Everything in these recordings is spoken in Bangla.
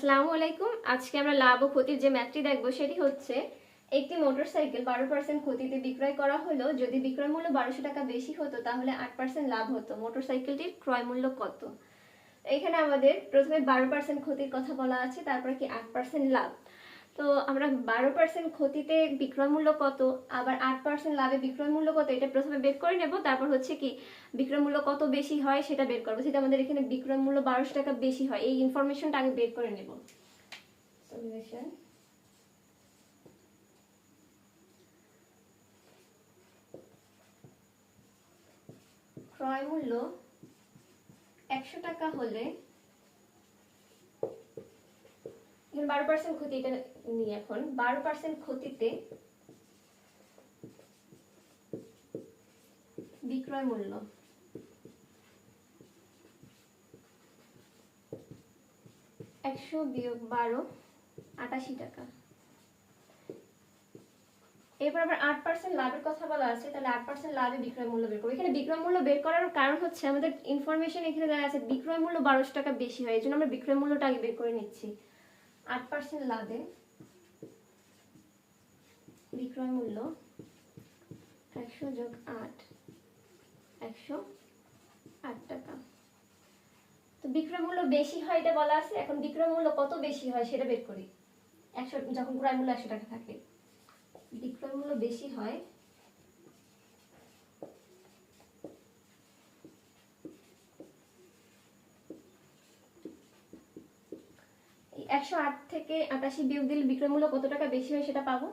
আসসালামু আলাইকুম। আজকে আমরা লাভ ও ক্ষতির যে ম্যাথটি দেখবো সেটি হচ্ছে একটি মোটরসাইকেল 12% ক্ষতিতে বিক্রয় করা হলো। যদি বিক্রয় মূল্য 1200 টাকা বেশি হতো তাহলে 8% লাভ হতো। মোটরসাইকেলটির ক্রয় মূল্য কত? এখানে আমাদের প্রথমে 12% ক্ষতির কথা বলা আছে, তারপরে কি 8% লাভ। তো আমরা 12% ক্ষতিতে বিক্রয় মূল্য কত, আবার 8% লাভে বিক্রয় মূল্য কত, এটা প্রথমে বের করে নেব। তারপর হচ্ছে কি বিক্রয় মূল্য কত বেশি হয় সেটা বের করবো। যেটা আমাদের এখানে বিক্রয় মূল্য 1200 টাকা বেশি হয়, এই ইনফরমেশনটা আগে বের করে নেব। সলিউশন। ক্রয় মূল্য 100 টাকা হলে 12% ক্ষতি, এটা নিয়ে এখন 12% ক্ষতিতে বিক্রয় মূল্য 100 বিয়োগ 12 88 টাকা। এরপর আবার 8% লাভের কথা বলা আছে, তাহলে 8% লাভে বিক্রয় মূল্য বের করবো। এখানে বিক্রয় মূল্য বের করার কারণ হচ্ছে আমাদের ইনফরমেশন এখানে দেওয়া আছে বিক্রয় মূল্য 1200 টাকা বেশি হয়, এই জন্য আমরা বিক্রয় মূল্যটা আগে বের করে নিচ্ছি। 8% লাভে বিক্রয় মূল্য 100 যোগ 8 108 টাকা। তো বিক্রয় মূল্য বেশি হয় এটা বলা আছে, এখন বিক্রয় মূল্য কত বেশি হয় সেটা বের করি। 100 যখন ক্রয় মূল্য 100 টাকা থাকে, বিক্রয় মূল্য বেশি হয় 108 থেকে 88 বিয়োগ দিলে বিক্রয় মূল্য কত টাকা বেশি হয় সেটা পাবো।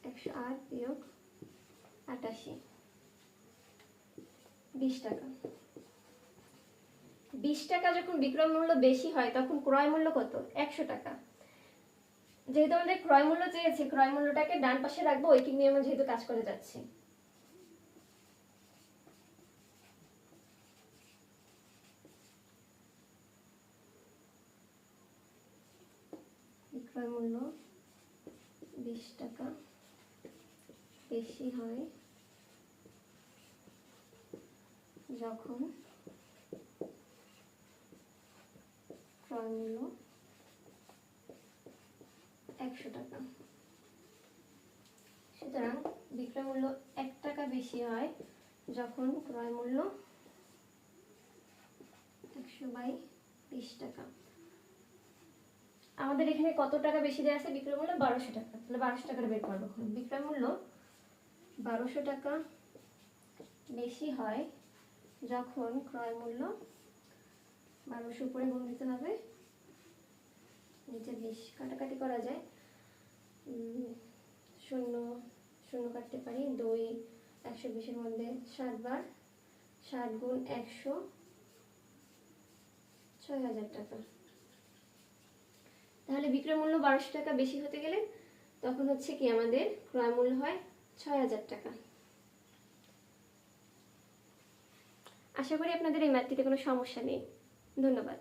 108 বিয়োগ 88 20 টাকা। 20 টাকা যখন বিক্রয় মূল্য বেশি হয় তখন ক্রয় মূল্য কত? 100 টাকা। যেহেতু আমাদের ক্রয় মূল্য চেয়েছে, ক্রয় মূল্যটাকে ডান পাশে রাখবো, ওইটি নিয়ে আমরা যেহেতু কাজ করে যাচ্ছি। বিক্রয় মূল্য 20 টাকা বেশি হয় যখন ক্রয় মূল্য 100 টাকা। সুতরাং বিক্রয় মূল্য 1 টাকা বেশি হয় যখন ক্রয় মূল্য 100/20 টাকা। আমাদের এখানে কত টাকা বেশি দেওয়া আছে? বিক্রয় মূল্য 1200 টাকা, তাহলে 1200 টাকাটা বের করবো। বিক্রয় মূল্য 1200 টাকা বেশি হয় যখন ক্রয় মূল্য 1200 উপরে গুণ দিতে হবে, নিচে 20 কাটাকাটি করা যায়, 0 0 কাটতে পারি, 2 120 মধ্যে 7 বার, 7 গুণ 100 6000 টাকা। তাহলে বিক্রয় মূল্য 1200 টাকা বেশি হতে গেলে তখন হচ্ছে কি আমাদের ক্রয় মূল্য হয় 6000 টাকা। আশা করি আপনাদের এই ম্যাথটিতে কোনো সমস্যা নেই। ধন্যবাদ।